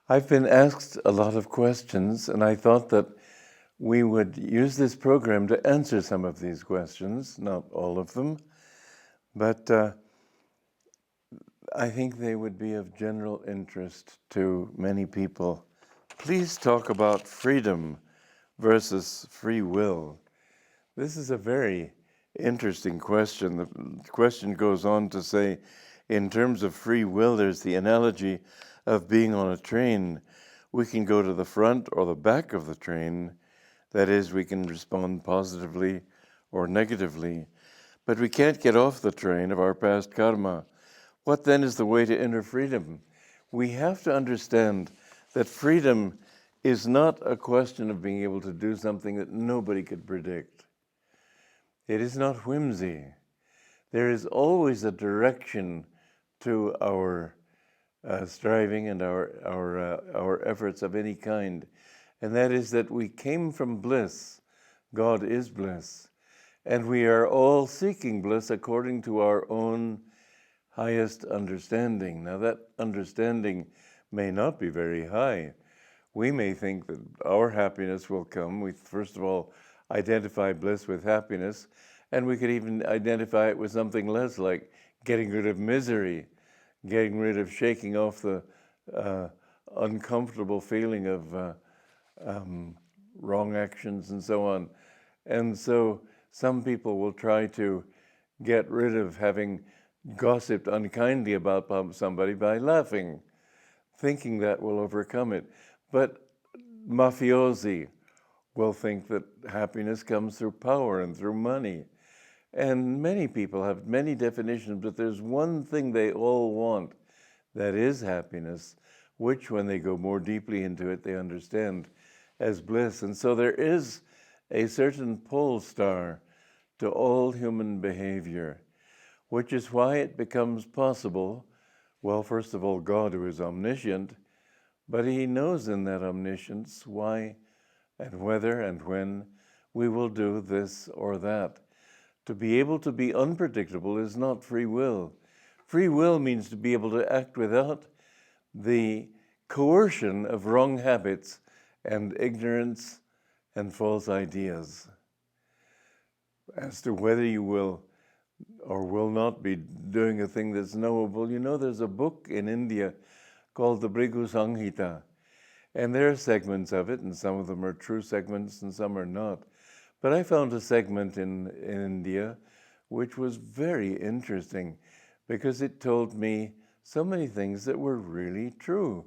I've been asked a lot of questions, and I thought that we would use this program to answer some of these questions, not all of them, but I think they would be of general interest to many people. Please talk about freedom versus free will. This is a very interesting question. The question goes on to say, in terms of free will, there's the analogy of being on a train. We can go to the front or the back of the train. That is, we can respond positively or negatively. But we can't get off the train of our past karma. What then is the way to inner freedom? We have to understand that freedom is not a question of being able to do something that nobody could predict. It is not whimsy. There is always a direction to our striving and our efforts of any kind, and that is that we came from bliss. God is bliss, and we are all seeking bliss according to our own highest understanding. Now, that understanding may not be very high. We may think that our happiness will come. We first of all identify bliss with happiness, and we could even identify it with something less, like getting rid of misery, getting rid of shaking off the uncomfortable feeling of wrong actions and so on. And so some people will try to get rid of having gossiped unkindly about somebody by laughing, thinking that will overcome it. But mafiosi will think that happiness comes through power and through money. And many people have many definitions, but there's one thing they all want, that is happiness, which when they go more deeply into it, they understand as bliss. And so there is a certain pole star to all human behavior, which is why it becomes possible, well, first of all, God, who is omniscient, but he knows in that omniscience why and whether and when we will do this or that. To be able to be unpredictable is not free will. Free will means to be able to act without the coercion of wrong habits and ignorance and false ideas as to whether you will or will not be doing a thing that's knowable. You know, there's a book in India called the Bhrigu Samhita, and there are segments of it, and some of them are true segments and some are not. But I found a segment in India which was very interesting because it told me so many things that were really true.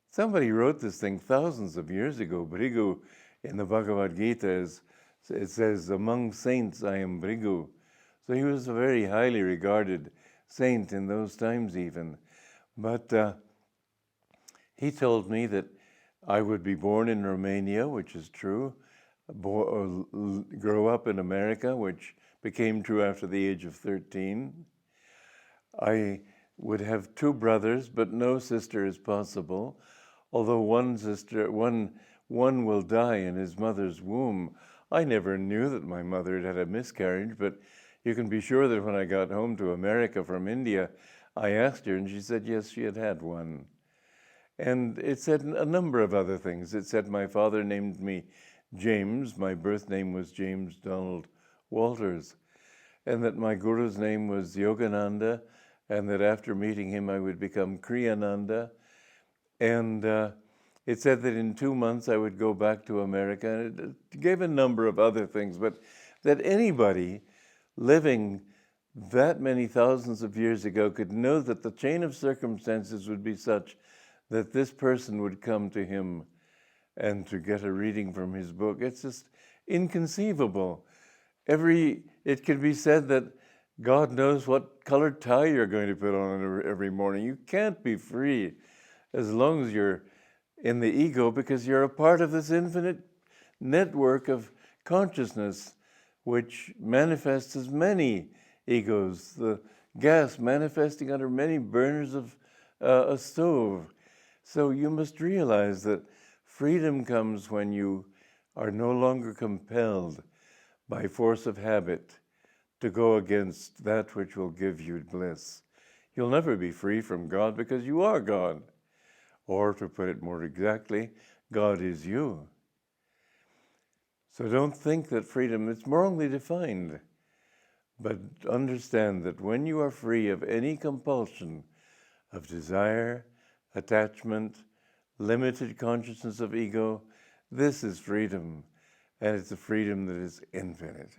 Somebody wrote this thing thousands of years ago. Bhrigu in the Bhagavad Gita, it says, among saints I am Bhrigu. So he was a very highly regarded saint in those times even. But he told me that I would be born in Romania, which is true, grow up in America, which became true after the age of 13. I would have two brothers, but no sister is possible, although one will die in his mother's womb. I never knew that my mother had had a miscarriage, but you can be sure that when I got home to America from India, I asked her, and she said, yes, she had had one. And it said a number of other things. It said my father named me James, my birth name was James Donald Walters, and that my guru's name was Yogananda, and that after meeting him I would become Kriyananda. And it said that in 2 months I would go back to America, and it gave a number of other things, but that anybody living that many thousands of years ago could know that the chain of circumstances would be such that this person would come to him and to get a reading from his book. It's just inconceivable. It can be said that God knows what colored tie you're going to put on every morning. You can't be free as long as you're in the ego, because you're a part of this infinite network of consciousness which manifests as many egos, the gas manifesting under many burners of a stove. So you must realize that freedom comes when you are no longer compelled by force of habit to go against that which will give you bliss. You'll never be free from God because you are God. Or to put it more exactly, God is you. So don't think that freedom is wrongly defined, but understand that when you are free of any compulsion of desire, attachment, limited consciousness of ego, this is freedom, and it's a freedom that is infinite.